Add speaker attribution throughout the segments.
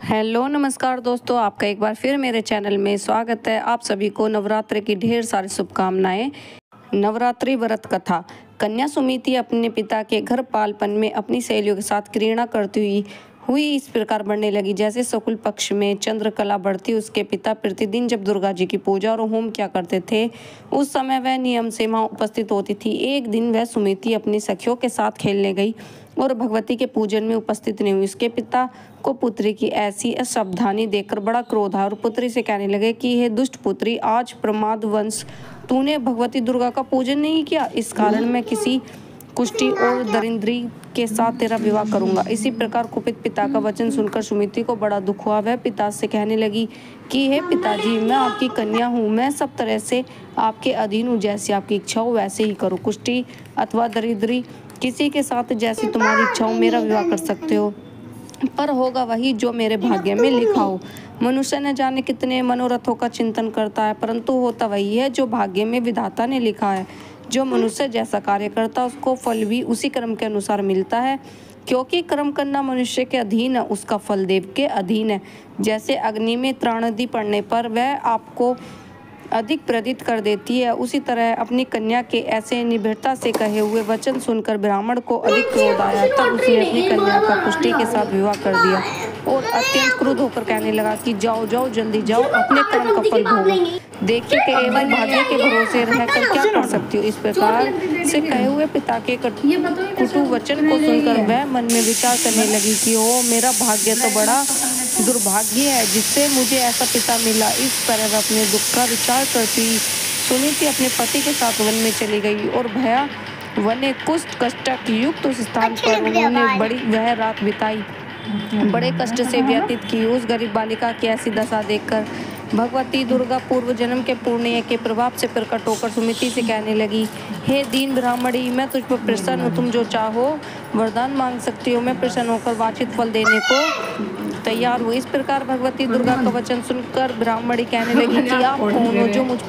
Speaker 1: Hello नमस्कार दोस्तों, आपका एक बार फिर मेरे चैनल में स्वागत है। आप सभी को नवरात्रि की ढेर सारी शुभकामनाएं। नवरात्रि व्रत कथा। कन्या सुमिति अपने पिता के घर पालपन में अपनी सहेलियों के साथ क्रीड़ा करती हुई इस प्रकार बढ़ने लगी। जैसे शुक्ल पक्ष में चंद्रकला बढ़ती, उसके पिता प्रतिदिन जब दुर्गा जी की पूजा और होम किया करते थे, उस समय वह नियम से वहाँ उपस्थित होती थी। एक दिन वह सुमिति अपनी सखियों के साथ खेलने गई और भगवती के पूजन में उपस्थित नहीं हुई। उसके पिता को पुत्री की ऐसी असावधानी देखकर बड़ा क्रोध आया और पुत्री से कहने लगे कि हे दुष्ट पुत्री, आज प्रमादवश तूने भगवती दुर्गा का पूजन नहीं किया। इस कारण मैं किसी कुष्ठी और दरिद्री के साथ तेरा विवाह करूंगा। इसी प्रकार कुपित पिता का वचन सुनकर सुमिति को बड़ा दुख हुआ। वह पिता से कहने लगी कि हे पिताजी, मैं आपकी कन्या हूँ, मैं सब तरह से आपके अधीन हूँ। जैसी आपकी इच्छा हो वैसे ही करो। कुष्ठी अथवा दरिद्री किसी के साथ जैसी तुम्हारी इच्छा हो मेरा विवाह कर सकते हो, पर होगा वही जो मेरे भाग्य में लिखा हो। मनुष्य न जाने कितने मनोरथों का चिंतन करता है, परंतु होता वही है जो भाग्य में विधाता ने लिखा है। जो मनुष्य जैसा कार्य करता है उसको फल भी उसी कर्म के अनुसार मिलता है। क्योंकि कर्म करना मनुष्य के अधीन है, उसका फल देव के अधीन है। जैसे अग्नि में त्राणदि पड़ने पर वह आपको अधिक प्रेरित कर देती है, उसी तरह अपनी कन्या के ऐसे निर्भीकता से कहे हुए वचन सुनकर ब्राह्मण को अधिक क्रोध आया। तब उसने अपनी कन्या का कुष्ठी के साथ विवाह कर दिया और अत्यंत क्रुद्ध होकर कहने लगा कि जाओ जाओ, जल्दी जाओ, अपने कर्म का फल भोगो। देखिए कि केवल भाग्य के भरोसे रहकर क्या कर सकती हो। इस प्रकार से कहे हुए पिता के कुटु वचन को सुनकर वह मन में विचार करने लगी कि ओ, मेरा भाग्य तो बड़ा दुर्भाग्य है जिससे मुझे ऐसा पिता मिला। इस तरह वह अपने दुख का विचार करती सुमिति अपने पति के साथ वन में चली गई और भया वने कुष्ठ कष्टक युक्त उस स्थान पर उन्होंने बड़ी वह रात बिताई, बड़े कष्ट से व्यतीत की। उस गरीब बालिका की ऐसी दशा देखकर भगवती दुर्गा पूर्व जन्म के पुण्य के प्रभाव से प्रकट होकर सुमिति से कहने लगी, हे दीन ब्राह्मणी, मैं तुझ पर प्रसन्न हूँ, तुम जो चाहो वरदान मांग सकती हो। मैं प्रसन्न होकर वांछित फल देने को तैयार हूँ। इस प्रकार भगवती दुर्गा का वचन सुनकर ब्राह्मणी कहने लगी कि आप कौन हो जो मुझ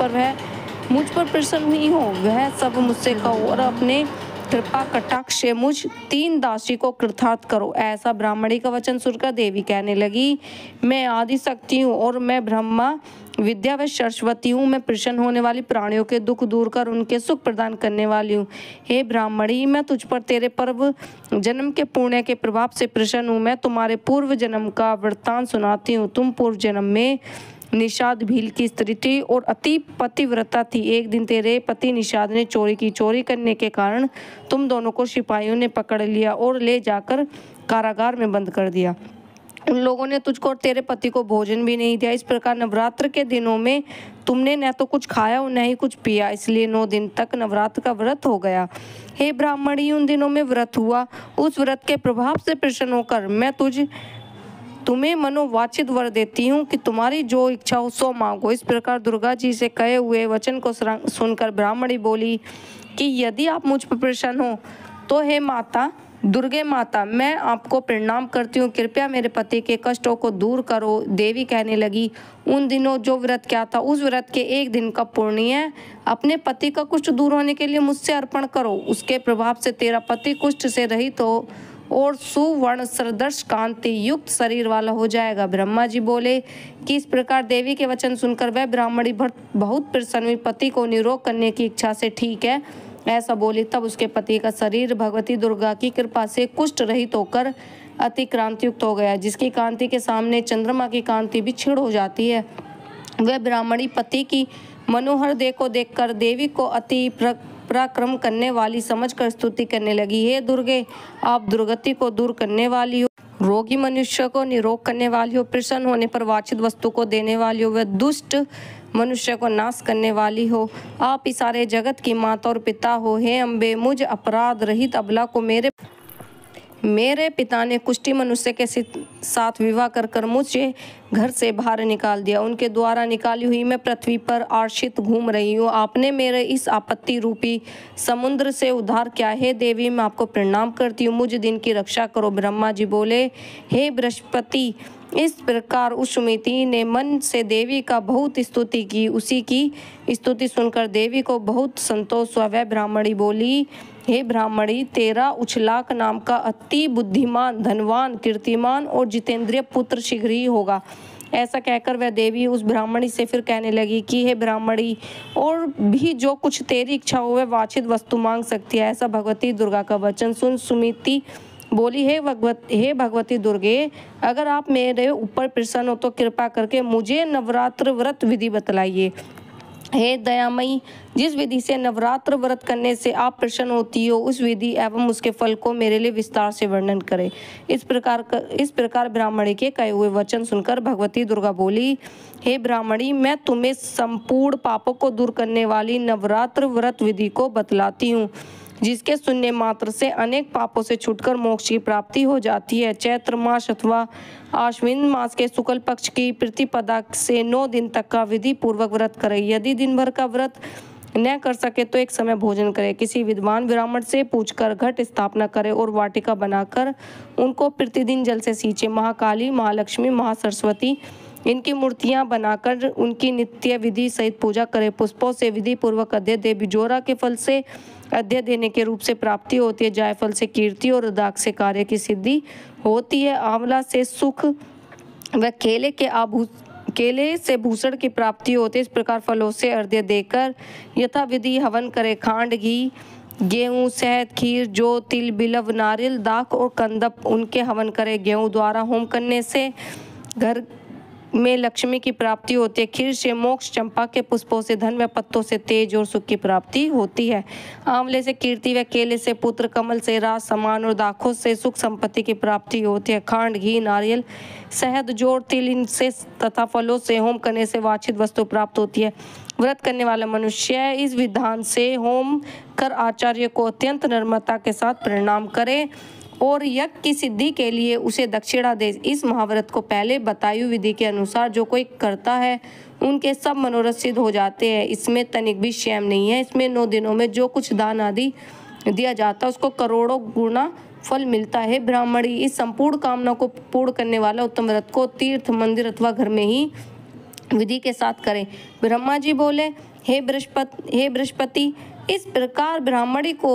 Speaker 1: पर प्रसन्न हुई हो। वह सब मुझसे कहो और अपने कृपा कटाक्ष से मुझ 3 दासी को कृतार्थ करो। ऐसा ब्राह्मणी का वचन सुनकर देवी कहने लगी, मैं आदि शक्ति हूँ और मैं ब्रह्मा विद्या व सरस्वती हूँ। मैं प्रसन्न होने वाली प्राणियों के दुख दूर कर उनके सुख प्रदान करने वाली हूँ। हे ब्राह्मणी, मैं तुझ पर तेरे पूर्व जन्म के पुण्य के प्रभाव से प्रसन्न हूँ। मैं तुम्हारे पूर्व जन्म का वृत्तांत सुनाती हूँ। तुम पूर्व जन्म में निषाद भील की स्त्री थी और अति पतिव्रता थी। एक दिन तेरे पति निषाद ने चोरी की। चोरी करने के कारण तुम दोनों को सिपाहियों ने पकड़ लिया और ले जाकर कारागार में बंद कर दिया। उन लोगों ने तुझको और तेरे पति को भोजन भी नहीं दिया। इस प्रकार नवरात्र के दिनों में तुमने न तो कुछ खाया और न ही कुछ पिया, इसलिए 9 दिन तक नवरात्र का व्रत हो गया। हे ब्राह्मणी, उन दिनों में व्रत हुआ। उस व्रत के प्रभाव से प्रसन्न होकर मैं तुम्हें मनोवांछित वर देती हूँ कि तुम्हारी जो इच्छा हो सो मांगो। इस प्रकार दुर्गा जी से कहे हुए वचन को सुनकर ब्राह्मणी बोली कि यदि आप मुझ पर प्रसन्न हो तो हे माता दुर्गे माता, मैं आपको प्रणाम करती हूँ, कृपया मेरे पति के कष्टों को दूर करो। देवी कहने लगी, उन दिनों जो व्रत किया था उस व्रत के एक दिन का पुण्य अपने पति का कुष्ठ दूर होने के लिए मुझसे अर्पण करो। उसके प्रभाव से तेरा पति कुष्ठ से रहित हो और सुवर्ण सरदर्श कांति युक्त शरीर वाला हो जाएगा। ब्रह्मा जी बोले कि इस प्रकार देवी के वचन सुनकर वह ब्राह्मणी बहुत प्रसन्न हुई। पति को निरोग करने की इच्छा से ठीक है ऐसा बोली। तब उसके पति का शरीर भगवती दुर्गा की कृपा से कुष्ठ रहित होकर अति क्रांति युक्त हो गया, जिसकी कांति के सामने चंद्रमा की कांति भी क्षीण हो जाती है। वह ब्राह्मणी पति की मनोहर देह को देखकर देवी को अति पराक्रम करने वाली समझकर स्तुति करने लगी। हे दुर्गे, आप दुर्गति को दूर करने वाली हो, रोगी मनुष्य को निरोग करने वाली हो, प्रसन्न होने पर वांछित वस्तु को देने वाली हो, वह दुष्ट मनुष्य को नाश करने वाली हो। आप इस सारे जगत की माता और पिता हो। हे अम्बे, मुझ अपराध रहित अबला को मेरे पिता ने कुष्ठी मनुष्य के साथ विवाह कर मुझे घर से बाहर निकाल दिया। उनके द्वारा निकाली हुई मैं पृथ्वी पर आश्रित घूम रही हूँ। आपने मेरे इस आपत्ति रूपी समुद्र से उद्धार किया। हे देवी, मैं आपको प्रणाम करती हूँ, मुझ दिन की रक्षा करो। ब्रह्मा जी बोले, हे बृहस्पति, इस प्रकार उस सुमिति ने मन से देवी का बहुत स्तुति की। उसी की स्तुति सुनकर देवी को बहुत संतोष हुआ। वह ब्राह्मणी बोली हे ब्राह्मणी, तेरा उछलाक नाम का अति बुद्धिमान, धनवान, कीर्तिमान और जितेंद्रिय पुत्र शीघ्र ही होगा। ऐसा कहकर वह देवी उस ब्राह्मणी से फिर कहने लगी कि हे ब्राह्मणी, और भी जो कुछ तेरी इच्छा हो वह वांछित वस्तु मांग सकती है। ऐसा भगवती दुर्गा का वचन सुन सुमिति बोली, हे भगवती दुर्गे, अगर आप मेरे ऊपर प्रसन्न हो तो कृपा करके मुझे नवरात्र व्रत विधि बतलाइए। हे दयामयी, जिस विधि से नवरात्र व्रत करने से आप प्रसन्न होती हो उस विधि एवं उसके फल को मेरे लिए विस्तार से वर्णन करें। इस प्रकार ब्राह्मणी के कहे हुए वचन सुनकर भगवती दुर्गा बोली, हे ब्राह्मणी, मैं तुम्हें संपूर्ण पापों को दूर करने वाली नवरात्र व्रत विधि को बतलाती हूँ, जिसके सुनने मात्र से अनेक पापों से छूटकर मोक्ष की प्राप्ति हो जाती है। चैत्र मास अथवा आश्विन मास के शुक्ल पक्ष की प्रतिपदा से 9 दिन तक का विधि पूर्वक व्रत करें। यदि दिन भर का व्रत न कर सके तो एक समय भोजन करें। किसी विद्वान ब्राह्मण से पूछकर घट स्थापना करें और वाटिका बनाकर उनको प्रतिदिन जल से सींचे। महाकाली, महालक्ष्मी, महासरस्वती इनकी मूर्तियां बनाकर उनकी नित्य विधि सहित पूजा करें। पुष्पों से विधि पूर्वक अर्घ्य दे। बिजोरा के फल से अर्घ्य देने के रूप से प्राप्ति होती है। जायफल से कीर्ति और रुद्राक्ष से कार्य की सिद्धि होती है। आंवला से सुख व केले से भूषण की प्राप्ति होती है। इस प्रकार फलों से अर्घ्य देकर यथा विधि हवन करे। खांड, घी, गेहूँ, शहद, खीर, जौ, तिल, बिलव, नारियल, दाख और कंदप उनके हवन करे। गेहूँ द्वारा होम करने से घर में लक्ष्मी की प्राप्ति होती है। खीर से मोक्ष, चंपा के पुष्पों से धन व पत्तों से तेज और सुख की प्राप्ति होती है। आंवले से कीर्ति व केले से पुत्र, कमल से राज सम्मान और दाखों से सुख संपत्ति की प्राप्ति होती है। खांड, घी, नारियल, शहद, जौ, तिल इनसे तथा फलों से होम करने से वांछित वस्तु प्राप्त होती है। व्रत करने वाला मनुष्य इस विधान से होम कर आचार्य को अत्यंत नम्रता के साथ प्रणाम करे और यज्ञ की सिद्धि के लिए उसे दक्षिणा दे। इस महाव्रत को पहले बताई हुई विधि के अनुसार जो कोई करता है उनके सब मनोरथ सिद्ध हो जाते हैं। इसमें तनिक भी शैम नहीं है। इसमें 9 दिनों में जो कुछ दान आदि दिया जाता है उसको करोड़ों गुना फल मिलता है। ब्राह्मणी, इस संपूर्ण कामना को पूर्ण करने वाला उत्तम व्रत को तीर्थ, मंदिर अथवा घर में ही विधि के साथ करें। ब्रह्मा जी बोले, हे बृहस्पति, इस प्रकार ब्राह्मणी को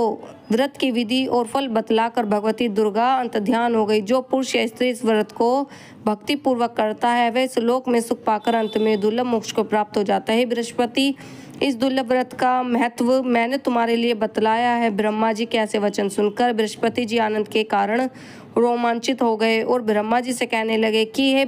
Speaker 1: व्रत की विधि और फल बतलाकर भगवती दुर्गा अंतर्ध्यान हो गई। जो पुरुष या स्त्री इस व्रत को भक्ति पूर्वक करता है वह इस लोक में सुख पाकर अंत में दुर्लभ मोक्ष को प्राप्त हो जाता है। बृहस्पति, इस दुर्लभ व्रत का महत्व मैंने तुम्हारे लिए बतलाया है। ब्रह्मा जी के ऐसे वचन सुनकर बृहस्पति जी आनंद के कारण रोमांचित हो गए और ब्रह्मा जी से कहने लगे कि हे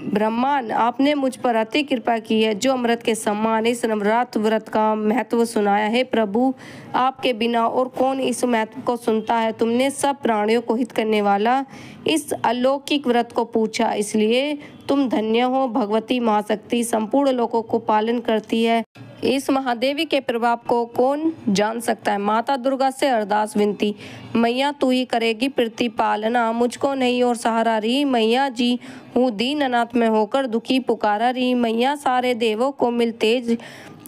Speaker 1: ब्रह्मांड, आपने मुझ पर अति कृपा की है जो अमृत के समान इस नवरात्र व्रत का महत्व सुनाया है। प्रभु, आपके बिना और कौन इस महत्व को सुनता है। तुमने सब प्राणियों को हित करने वाला इस अलौकिक व्रत को पूछा, इसलिए तुम धन्य हो। भगवती महाशक्ति संपूर्ण लोकों को पालन करती है। इस महादेवी के प्रभाव को कौन जान सकता है। माता दुर्गा से अरदास विनती, मैया तू ही करेगी प्रतिपालना, मुझको नहीं और सहारा रही। मैया जी हूँ दीन अनाथ में होकर दुखी पुकारा रही। मैया सारे देवों को मिल तेज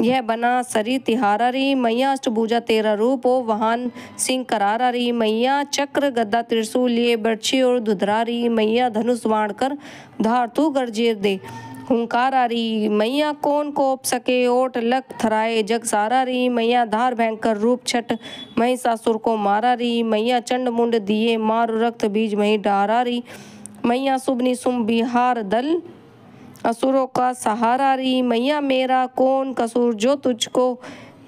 Speaker 1: यह बना शरीर तिहारा रही। मैया अष्टभुजा तेरा रूप ओ वाहन सिंह करारा रही। मैया चक्र गदा त्रिशूल लिए बर्छी और धुधरा रही। मैया धनुष बाण कर धार तू गरजेर दे हुंकारा रही। मैया कौन कोप सके ओट लक थराए जग सारा रही। मैया धार भयंकर रूप छठ महिषासुर को मारा रही। मैया चंड मुंड दिए मार रक्त बीज मही डारा रही। मैया शुभ निशुंभ बिहार दल असुरों का सहारा रही। मैया मेरा कौन कसूर जो तुझको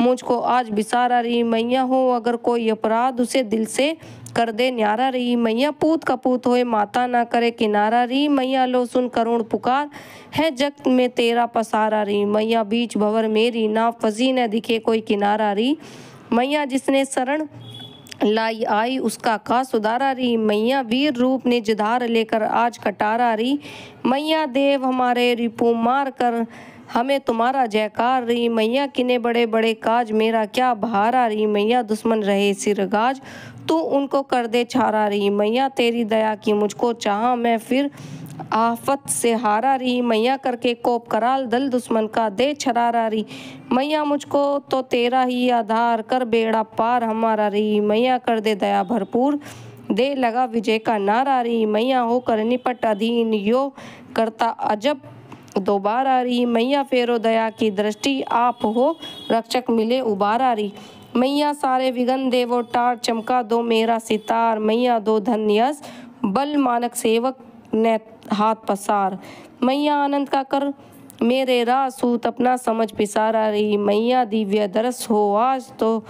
Speaker 1: मुझको आज बिसारा रही। मैया हो अगर कोई अपराध उसे दिल से कर दे न्यारा रही। मैया पूत का पूत होए माता ना करे किनारा रही। मैया लो सुन करुण पुकार है जग में तेरा पसारा रही। मैया बीच भंवर मेरी ना फंसी न दिखे कोई किनारा रही। मैया जिसने शरण लाई आई उसका का सुधारा रही। मैया वीर रूप ने जिधार लेकर आज कटारा रही। मैया देव हमारे रिपु मार कर हमें तुम्हारा जयकार रही। मैया किने बड़े बड़े काज मेरा क्या बहारा रही। मैया दुश्मन रहे सिरगाज तू उनको कर दे छारा रही। मैया तेरी दया की मुझको चाहा मैं फिर आफत से हारा रही। मैया करके कोप कराल दल दुश्मन का दे छरारा रही। मैया मुझको तो तेरा ही आधार कर बेड़ा पार हमारा रही। मैया कर दे दया भरपूर दे लगा विजय का नारा रही। मैया होकर निपट अधीन यो करता अजब दोबारा रही। मैया फेरो दया की दृष्टि आप हो रक्षक मिले उबारा रही। मैया सारे विघन देवो टार, चमका दो मेरा सितार। मैया दो धन यश बल, मानक सेवक ने हाथ पसार। मैया आनंद का कर मेरे राह, सूत अपना समझ पिसारा रही। मैया दिव्य दरस हो आज तो